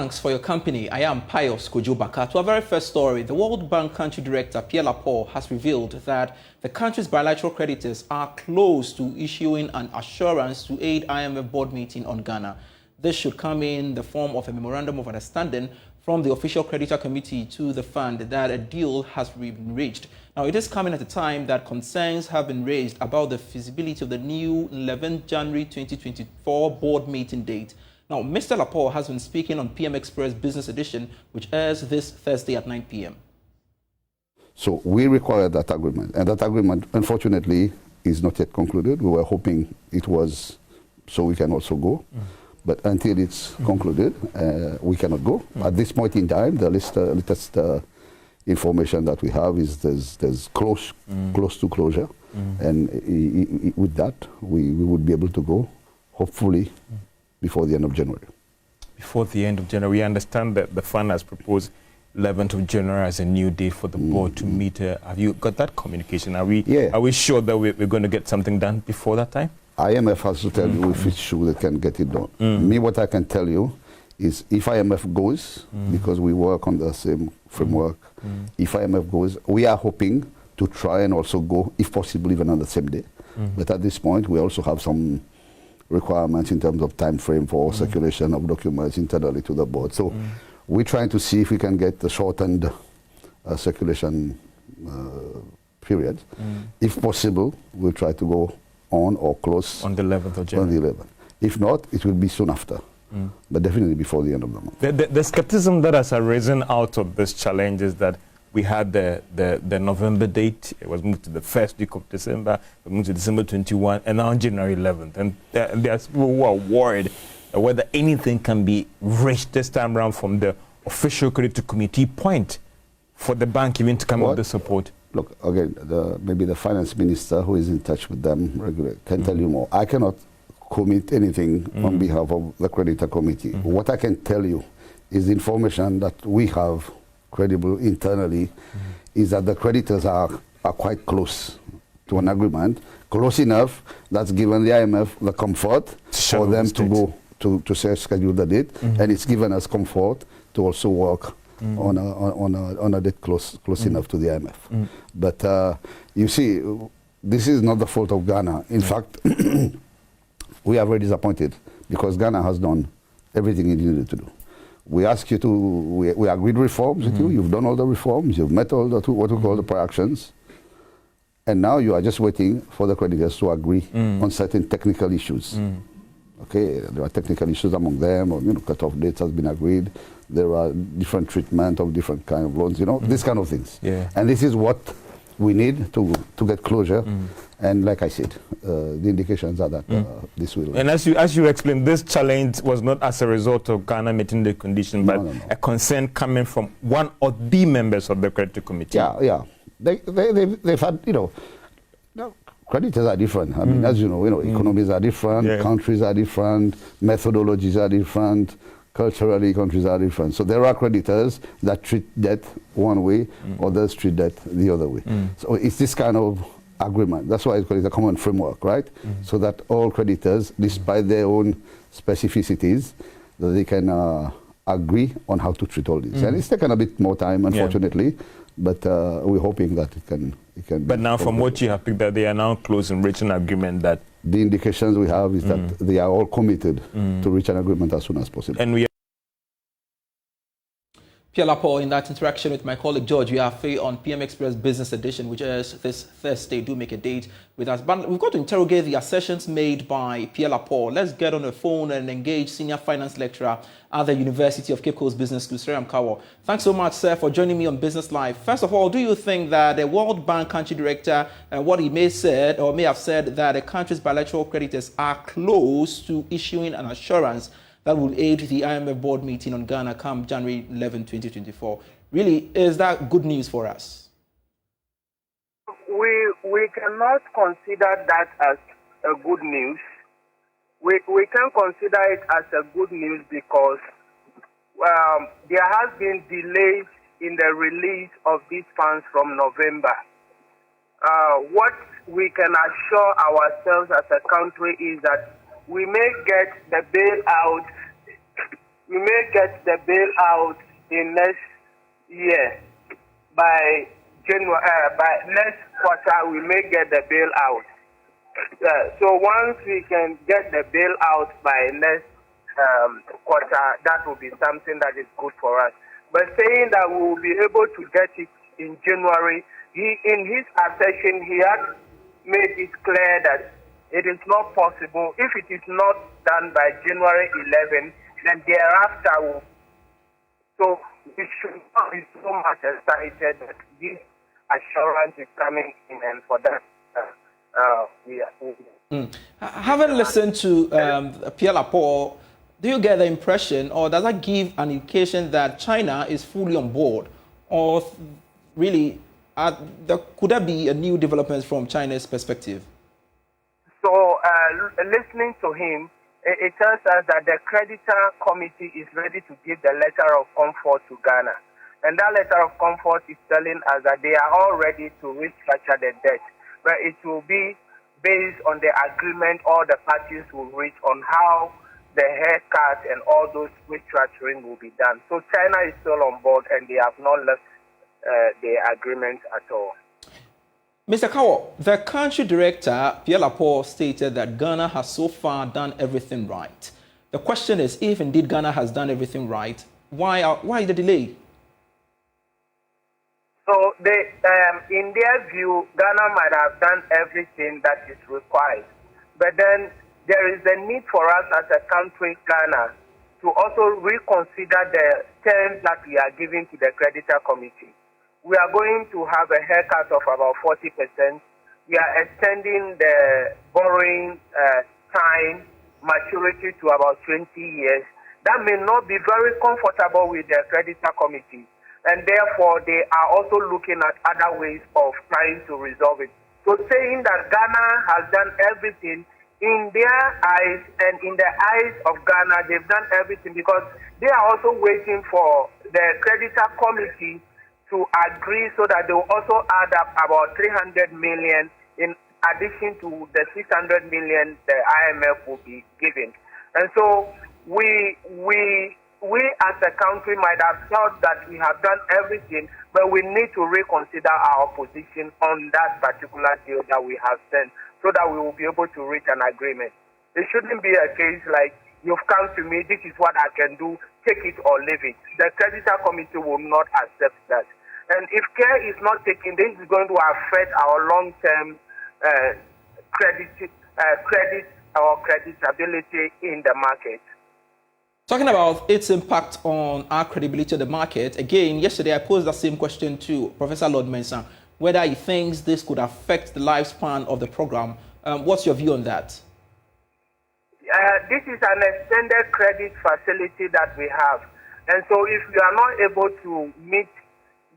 Thanks for your company. I am Pius Kojubaka. To our very first story, the World Bank Country Director, Pierre Laporte, has revealed that the country's bilateral creditors are close to issuing an assurance to aid IMF board meeting on Ghana. This should come in the form of a memorandum of understanding from the official creditor committee to the fund that a deal has been reached. Now, it is coming at a time that concerns have been raised about the feasibility of the new 11 January 2024 board meeting date. Now, Mr. Laporte has been speaking on PM Express Business Edition, which airs this Thursday at 9 p.m. So we require that agreement, and that agreement, unfortunately, is not yet concluded. We were hoping it was, so we can also go. But until it's concluded, we cannot go. At this point in time, the latest information that we have is there's close to closure. And with that, we would be able to go, hopefully, before the end of January. Before the end of January, we understand that the fund has proposed 11th of January as a new date for the board to meet. Have you got that communication? Are we sure that we're going to get something done before that time? IMF has to tell you if it's sure they can get it done. Me, what I can tell you is if IMF goes, because we work on the same framework, if IMF goes, we are hoping to try and also go, if possible, even on the same day. But at this point, we also have some requirements in terms of time frame for circulation of documents internally to the board. So we're trying to see if we can get the shortened circulation period. If possible, we'll try to go on or close on the 11th of January. On the 11th. If not, it will be soon after, but definitely before the end of the month. The skepticism that has arisen out of this challenge is that we had the November date. It was moved to the first week of December. It moved to December 21, and now January 11th. And there's people who are worried whether anything can be reached this time around from the official creditor committee point for the bank even to come up with the support. Look, again, maybe the finance minister who is in touch with them regularly can tell you more. I cannot commit anything on behalf of the creditor committee. What I can tell you is the information that we have credible internally is that the creditors are quite close to an agreement, close enough that's given the IMF the comfort for them to go to schedule the date, and it's given us comfort to also work on a date close enough to the IMF. But you see, this is not the fault of Ghana. In fact, we are very disappointed because Ghana has done everything it needed to do. We asked you to, we agreed reforms with you, you've done all the reforms, you've met all the what we call the prior actions, and now you are just waiting for the creditors to agree on certain technical issues. Okay, there are technical issues among them, or cut-off dates has been agreed. There are different treatment of different kind of loans, these kind of things. And this is what we need to get closure. And like I said, the indications are that this will. And as you explained, this challenge was not as a result of Ghana meeting the condition, but a concern coming from one or the members of the creditor committee. Yeah. They've had, creditors are different. I mean, as you know, economies are different, countries are different, methodologies are different, culturally countries are different. So there are creditors that treat debt one way, others treat debt the other way. So it's this kind of agreement. That's why it's called a common framework, right? So that all creditors, despite their own specificities, that they can agree on how to treat all this. And it's taken a bit more time, unfortunately, but we're hoping that it can. But now, from what you have picked up, they are now close in reaching an agreement that. The indications we have is that they are all committed to reach an agreement as soon as possible. And Pierre Laporte, in that interaction with my colleague George, we are free on PM Express Business Edition, which is this Thursday. Do make a date with us. But we've got to interrogate the assertions made by Pierre Laporte. Let's get on the phone and engage Senior Finance Lecturer at the University of Cape Coast Business School, Sriram Kawo. Thanks so much, sir, for joining me on Business Live. First of all, do you think that the World Bank Country Director, what he may have said that the country's bilateral creditors are close to issuing an assurance that will aid the IMF board meeting on Ghana come January 11, 2024. Really, is that good news for us? We cannot consider that as a good news. We can consider it as a good news because there has been delays in the release of these funds from November. What we can assure ourselves as a country is that we may get the bailout we may get the bailout in next year. By next quarter, we may get the bailout. So once we can get the bailout by next quarter, that will be something that is good for us. But saying that we will be able to get it in January, in his assertion, he had made it clear that it is not possible. If it is not done by January 11, then thereafter, so we should not be so much excited that this assurance is coming in, and for that, we are. Having listened to Pierre Laporte, do you get the impression, or does that give an indication that China is fully on board, or really, could there be a new development from China's perspective? So, listening to him, it tells us that the creditor committee is ready to give the letter of comfort to Ghana. And that letter of comfort is telling us that they are all ready to restructure the debt. But it will be based on the agreement all the parties will reach on how the haircut and all those restructuring will be done. So China is still on board, and they have not left the agreement at all. Mr. Kawo, the country director, Pierre Laporte, stated that Ghana has so far done everything right. The question is, if indeed Ghana has done everything right, why the delay? So, in their view, Ghana might have done everything that is required. But then there is a need for us as a country, Ghana, to also reconsider the terms that we are giving to the creditor committee. We are going to have a haircut of about 40%. We are extending the borrowing time maturity to about 20 years. That may not be very comfortable with the creditor committee, and therefore they are also looking at other ways of trying to resolve it. So saying that Ghana has done everything, in their eyes and in the eyes of Ghana, they've done everything because they are also waiting for the creditor committee to agree so that they will also add up about 300 million in addition to the 600 million the IMF will be giving. And so we as a country might have thought that we have done everything, but we need to reconsider our position on that particular deal that we have sent so that we will be able to reach an agreement. It shouldn't be a case like, you've come to me, this is what I can do, take it or leave it. The creditor committee will not accept that. And if care is not taken, this is going to affect our long-term credit or creditability in the market. Talking about its impact on our credibility of the market, again, yesterday I posed that same question to Professor Lord Mensah, whether he thinks this could affect the lifespan of the program. What's your view on that? This is an extended credit facility that we have. And so if we are not able to meet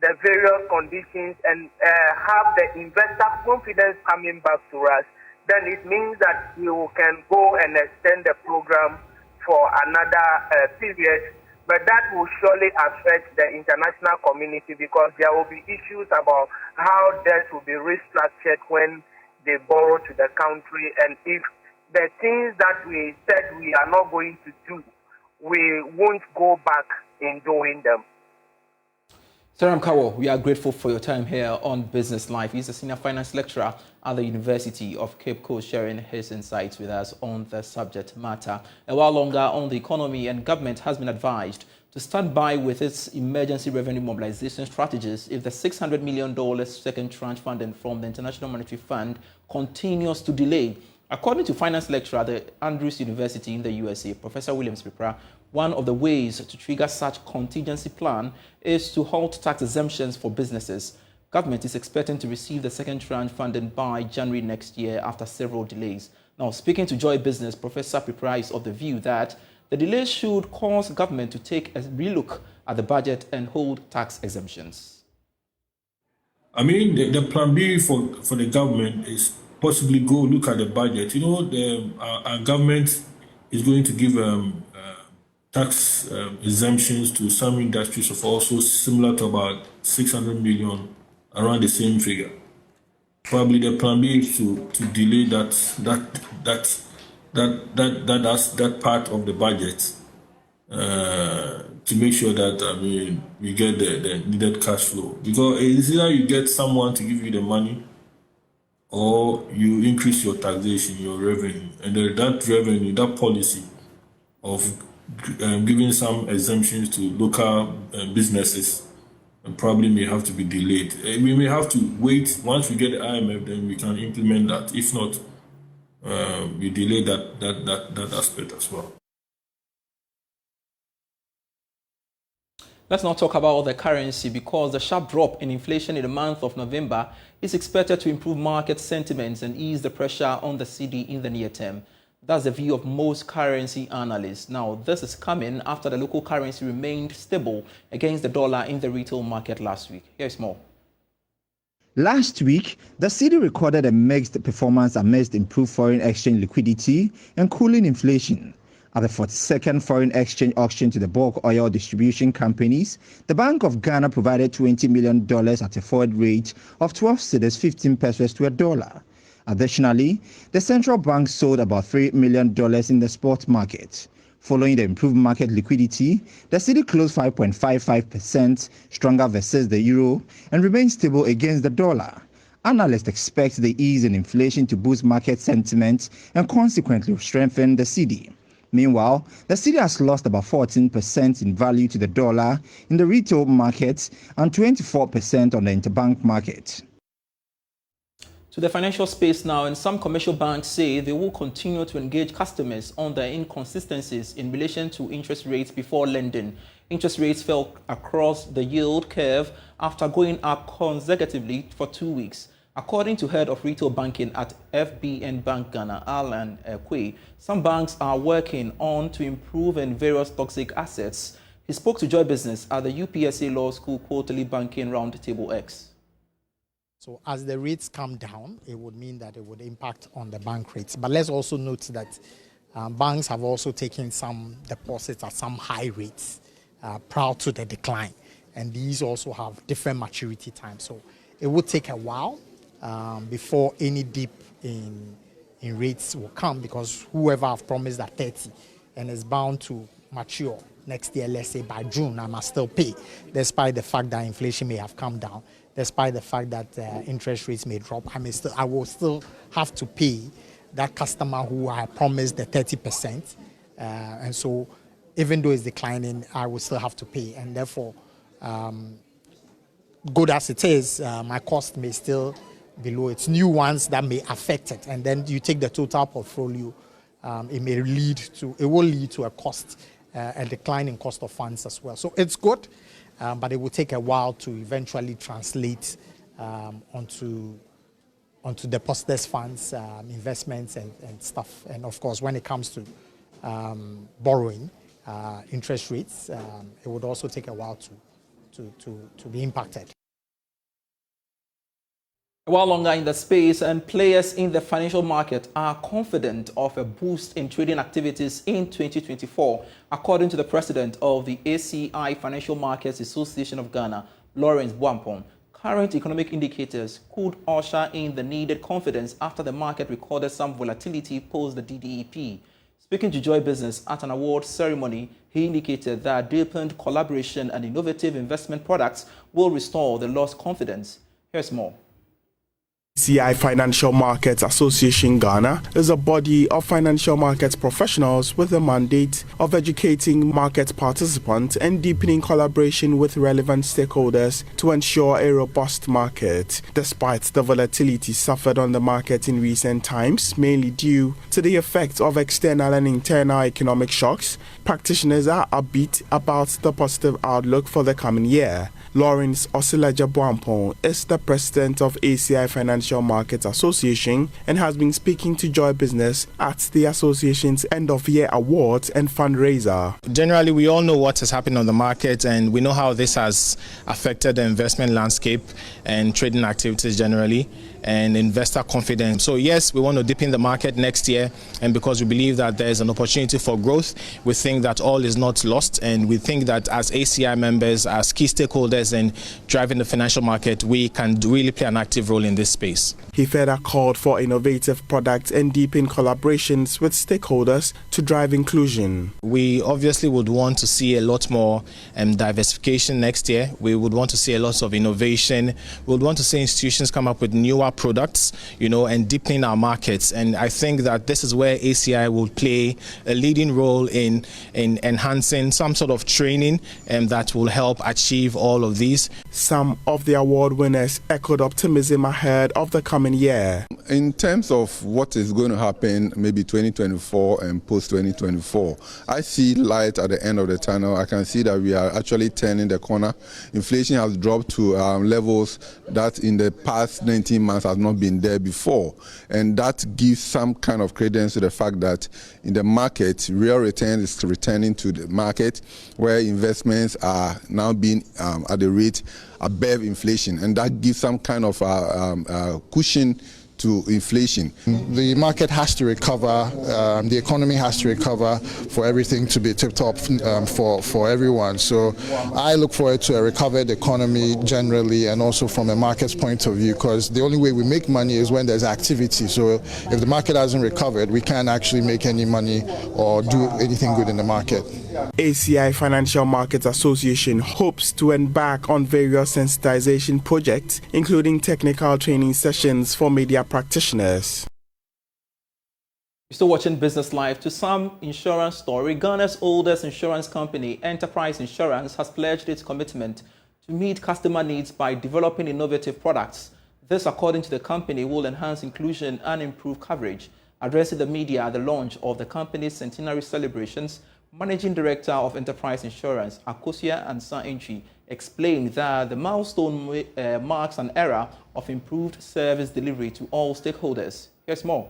the various conditions and have the investor confidence coming back to us, then it means that we can go and extend the program for another period. But that will surely affect the international community because there will be issues about how debt will be restructured when they borrow to the country, and if the things that we said we are not going to do, we won't go back in doing them. Saram Kawo, we are grateful for your time here on Business Life. He's a senior finance lecturer at the University of Cape Coast, sharing his insights with us on the subject matter. A while longer on the economy, and government has been advised to stand by with its emergency revenue mobilization strategies if the $600 million second tranche funding from the International Monetary Fund continues to delay. According to finance lecturer at the Andrews University in the USA, Professor William Spipra, one of the ways to trigger such contingency plan is to halt tax exemptions for businesses. Government is expecting to receive the second tranche funding by January next year after several delays. Now, speaking to Joy Business, Professor Spipra is of the view that the delays should cause government to take a relook at the budget and hold tax exemptions. I mean, the plan B for the government is possibly go look at the budget. You know, our government is going to give tax exemptions to some industries of also similar to about 600 million, around the same figure. Probably the plan B is to delay that part of the budget to make sure that we get the needed cash flow. Because it's either you get someone to give you the money, or you increase your taxation, your revenue, and that revenue, that policy of giving some exemptions to local businesses probably may have to be delayed. We may have to wait. Once we get the IMF, then we can implement that. If not, we delay that aspect as well. Let's now talk about the currency, because the sharp drop in inflation in the month of November is expected to improve market sentiments and ease the pressure on the cedi in the near term. That's the view of most currency analysts. Now, this is coming after the local currency remained stable against the dollar in the retail market last week. Here's more. Last week, the cedi recorded a mixed performance amidst improved foreign exchange liquidity and cooling inflation. At the 42nd foreign exchange auction to the bulk oil distribution companies, the Bank of Ghana provided $20 million at a forward rate of 12 cedis 15 pesos to a dollar. Additionally, the central bank sold about $3 million in the spot market. Following the improved market liquidity, the cedi closed 5.55% stronger versus the euro and remained stable against the dollar. Analysts expect the ease in inflation to boost market sentiment and consequently strengthen the cedi. Meanwhile, the cedi has lost about 14% in value to the dollar in the retail market and 24% on the interbank market. To the financial space now, and some commercial banks say they will continue to engage customers on the inconsistencies in relation to interest rates before lending. Interest rates fell across the yield curve after going up consecutively for 2 weeks. According to head of retail banking at FBN Bank Ghana, Alan Kwe, some banks are working on to improve in various toxic assets. He spoke to Joy Business at the UPSA Law School Quarterly Banking Roundtable X. So as the rates come down, it would mean that it would impact on the bank rates. But let's also note that banks have also taken some deposits at some high rates prior to the decline. And these also have different maturity times. So it would take a while before any dip in rates will come, because whoever have promised at 30 and is bound to mature next year, let's say by June, I must still pay, despite the fact that inflation may have come down, despite the fact that interest rates may drop. I will still have to pay that customer who I promised the 30%. And so even though it's declining, I will still have to pay. And therefore, good as it is, my cost may still be low. It's new ones that may affect it. And then you take the total portfolio, it will lead to a cost, a decline in cost of funds as well. So it's good. But it will take a while to eventually translate onto depositors' funds, investments, and stuff. And of course, when it comes to borrowing, interest rates, it would also take a while to be impacted. A while longer in the space, and players in the financial market are confident of a boost in trading activities in 2024, according to the president of the ACI Financial Markets Association of Ghana, Lawrence Bwampong. Current economic indicators could usher in the needed confidence after the market recorded some volatility post the DDEP. Speaking to Joy Business at an award ceremony, he indicated that deepened collaboration and innovative investment products will restore the lost confidence. Here's more. ACI Financial Markets Association Ghana is a body of financial markets professionals with the mandate of educating market participants and deepening collaboration with relevant stakeholders to ensure a robust market. Despite the volatility suffered on the market in recent times, mainly due to the effects of external and internal economic shocks, practitioners are upbeat about the positive outlook for the coming year. Lawrence Osilaja Bwampong is the president of ACI Financial Markets Association and has been speaking to Joy Business at the association's end-of-year awards and fundraiser. Generally, we all know what has happened on the market, and we know how this has affected the investment landscape and trading activities generally. and investor confidence. So yes, we want to deepen the market next year, and because we believe that there is an opportunity for growth, we think that all is not lost, and we think that as ACI members, as key stakeholders in driving the financial market, we can really play an active role in this space. He further called for innovative products and deepen collaborations with stakeholders to drive inclusion. We obviously would want to see a lot more diversification next year. We would want to see a lot of innovation. We would want to see institutions come up with newer products, and deepening our markets. And I think that this is where ACI will play a leading role in enhancing some sort of training that will help achieve all of these. Some of the award winners echoed optimism ahead of the coming year. In terms of what is going to happen, maybe 2024 and post-2024, I see light at the end of the tunnel. I can see that we are actually turning the corner. Inflation has dropped to levels that in the past 19 months has not been there before. And that gives some kind of credence to the fact that in the market, real return is returning to the market, where investments are now being at the rate above inflation. And that gives some kind of cushion to inflation. The market has to recover, the economy has to recover for everything to be tip-top for everyone. So I look forward to a recovered economy generally, and also from a market's point of view, because the only way we make money is when there's activity. So if the market hasn't recovered, we can't actually make any money or do anything good in the market. ACI Financial Markets Association hopes to embark on various sensitization projects, including technical training sessions for media practitioners. You're still watching Business Live. To some insurance story, Ghana's oldest insurance company, Enterprise Insurance, has pledged its commitment to meet customer needs by developing innovative products. This, according to the company, will enhance inclusion and improve coverage. Addressing the media at the launch of the company's centenary celebrations, Managing Director of Enterprise Insurance, Akosua Ansa-Entry, explained that the milestone marks an era of improved service delivery to all stakeholders. Here's more.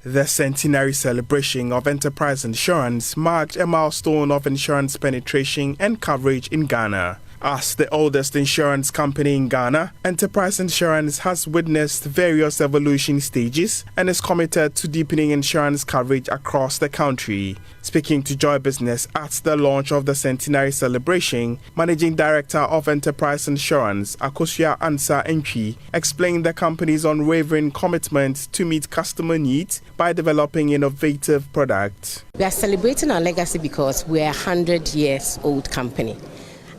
The centenary celebration of Enterprise Insurance marked a milestone of insurance penetration and coverage in Ghana. As the oldest insurance company in Ghana, Enterprise Insurance has witnessed various evolution stages and is committed to deepening insurance coverage across the country. Speaking to Joy Business at the launch of the centenary celebration, Managing Director of Enterprise Insurance, Akosua Ansa-Entry, explained the company's unwavering commitment to meet customer needs by developing innovative products. We are celebrating our legacy because we are a 100-year-old company.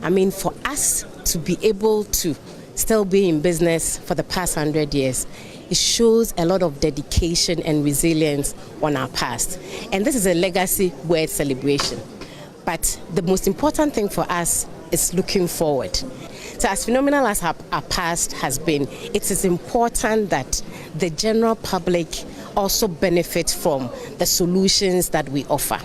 I mean, for us to be able to still be in business for the past 100 years, it shows a lot of dedication and resilience on our past. And this is a legacy worth celebration. But the most important thing for us is looking forward. So as phenomenal as our past has been, it is important that the general public also benefit from the solutions that we offer.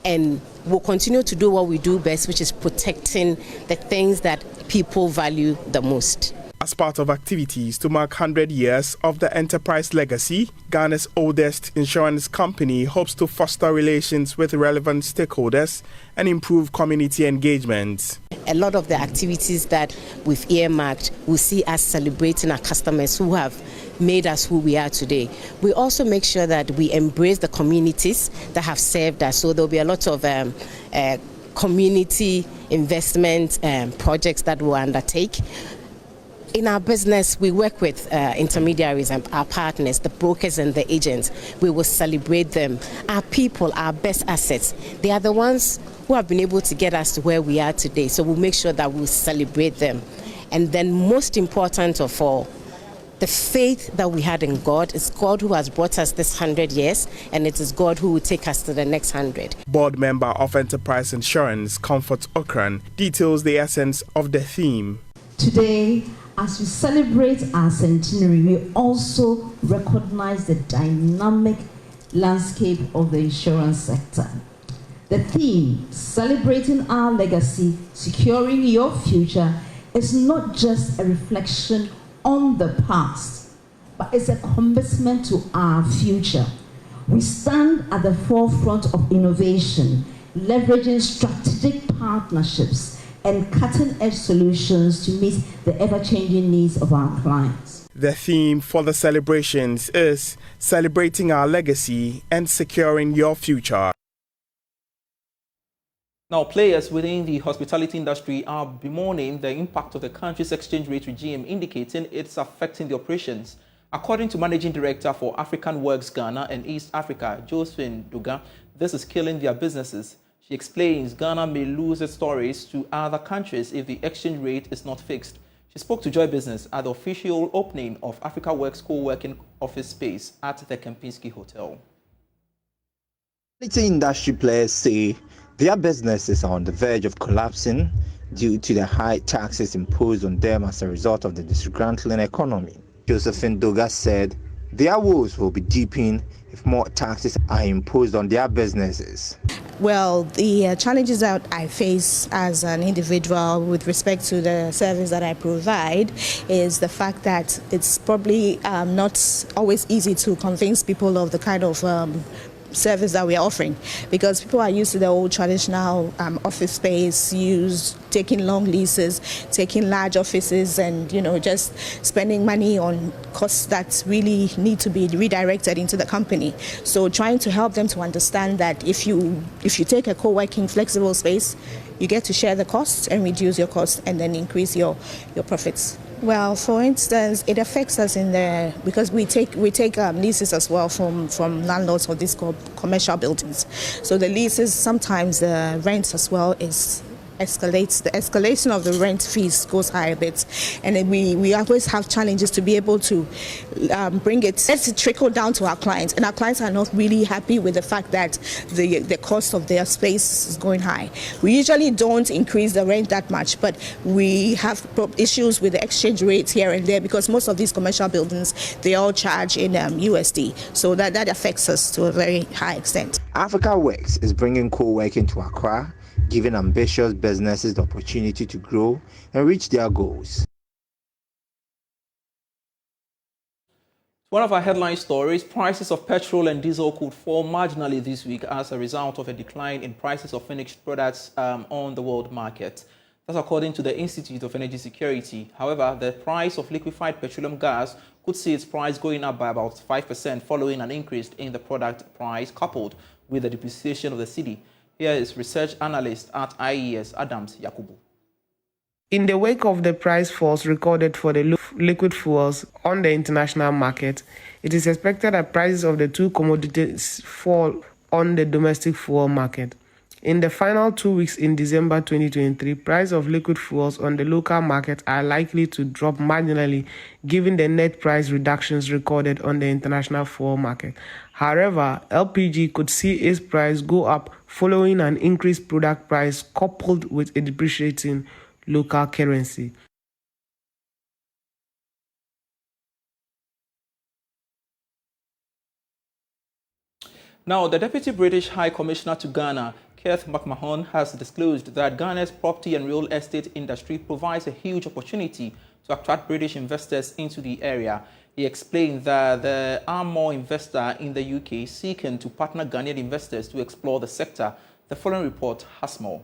And we'll continue to do what we do best, which is protecting the things that people value the most. As part of activities to mark 100 years of the enterprise legacy, Ghana's oldest insurance company hopes to foster relations with relevant stakeholders and improve community engagement. A lot of the activities that we've earmarked will see us celebrating our customers who have made us who we are today. We also make sure that we embrace the communities that have served us. So there'll be a lot of community investment projects that we'll undertake. In our business, we work with intermediaries and our partners, the brokers and the agents. We will celebrate them. Our people, our best assets, they are the ones who have been able to get us to where we are today. So we'll make sure that we'll celebrate them. And then most important of all, the faith that we had in God. Is God who has brought us this 100 years, and it is God who will take us to the next 100. Board member of Enterprise Insurance, Comfort Okran, details the essence of the theme. Today, as we celebrate our centenary, we also recognize the dynamic landscape of the insurance sector. The theme, celebrating our legacy, securing your future, is not just a reflection on the past, but it's a commitment to our future. We stand at the forefront of innovation, leveraging strategic partnerships and cutting-edge solutions to meet the ever-changing needs of our clients. The theme for the celebrations is celebrating our legacy and securing your future. Now, players within the hospitality industry are bemoaning the impact of the country's exchange rate regime, indicating it's affecting the operations. According to Managing Director for African Works Ghana and East Africa, Josephine Duga, this is killing their businesses. She explains Ghana may lose its tourists to other countries if the exchange rate is not fixed. She spoke to Joy Business at the official opening of Africa Works co-working office space at the Kempinski Hotel. Industry players say their businesses are on the verge of collapsing due to the high taxes imposed on them as a result of the disgruntling economy. Josephine Doga said their woes will be deepened if more taxes are imposed on their businesses. Well, the challenges that I face as an individual with respect to the service that I provide is the fact that it's probably not always easy to convince people of the kind of service that we are offering, because people are used to the old traditional office space, taking long leases, taking large offices, and just spending money on costs that really need to be redirected into the company. So trying to help them to understand that if you take a co-working flexible space, you get to share the costs and reduce your costs and then increase your profits. Well, for instance, it affects us because we take leases as well from landlords for these commercial buildings. So the leases, sometimes the rent as well escalates. The escalation of the rent fees goes high a bit, and then we always have challenges to be able to bring it. Let's trickle down to our clients, and our clients are not really happy with the fact that the cost of their space is going high. We usually don't increase the rent that much, but we have issues with the exchange rates here and there because most of these commercial buildings, they all charge in USD, so that affects us to a very high extent. Africa Works is bringing co-working to Accra, giving ambitious businesses the opportunity to grow and reach their goals. One of our headline stories, prices of petrol and diesel could fall marginally this week as a result of a decline in prices of finished products on the world market. That's according to the Institute of Energy Security. However, the price of liquefied petroleum gas could see its price going up by about 5% following an increase in the product price coupled with the depreciation of the cedi. Here is research analyst at IES, Adams Yakubu. In the wake of the price falls recorded for the liquid fuels on the international market, it is expected that prices of the two commodities fall on the domestic fuel market. In the final 2 weeks in December 2023, prices of liquid fuels on the local market are likely to drop marginally given the net price reductions recorded on the international fuel market. However, LPG could see its price go up following an increased product price coupled with a depreciating local currency. Now, the Deputy British High Commissioner to Ghana, Keith McMahon, has disclosed that Ghana's property and real estate industry provides a huge opportunity to attract British investors into the area. He explained that there are more investors in the UK seeking to partner Ghanaian investors to explore the sector. The following report has more.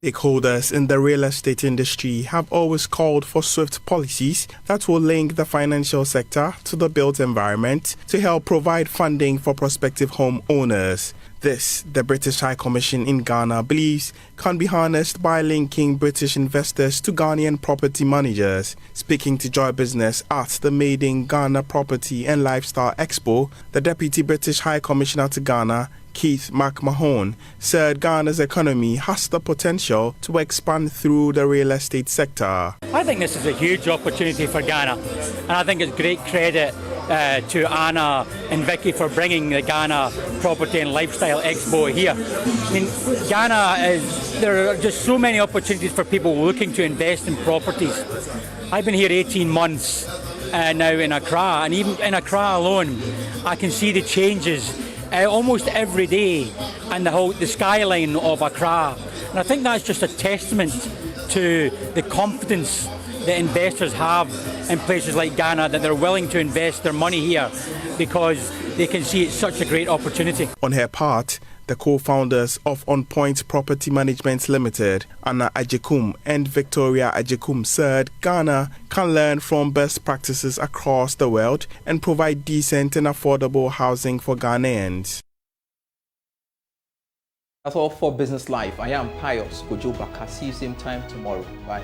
Stakeholders in the real estate industry have always called for swift policies that will link the financial sector to the built environment to help provide funding for prospective home owners. This, the British High Commission in Ghana believes, can be harnessed by linking British investors to Ghanaian property managers. Speaking to Joy Business at the Maiden Ghana Property and Lifestyle Expo, the Deputy British High Commissioner to Ghana, Keith McMahon, said Ghana's economy has the potential to expand through the real estate sector. I think this is a huge opportunity for Ghana, and I think it's great credit to Anna and Vicky for bringing the Ghana Property and Lifestyle Expo here. I mean, there are just so many opportunities for people looking to invest in properties. I've been here 18 months now in Accra, and even in Accra alone, I can see the changes almost every day and the skyline of Accra. And I think that's just a testament to the confidence that investors have in places like Ghana, that they're willing to invest their money here because they can see it's such a great opportunity. On her part, The co-founders of On Point Property Management Limited, Anna Ajekum and Victoria Ajekum, said Ghana can learn from best practices across the world and provide decent and affordable housing for Ghanaians. That's all for Business Life. I am Pius Kojo Baka. See you same time tomorrow. Bye.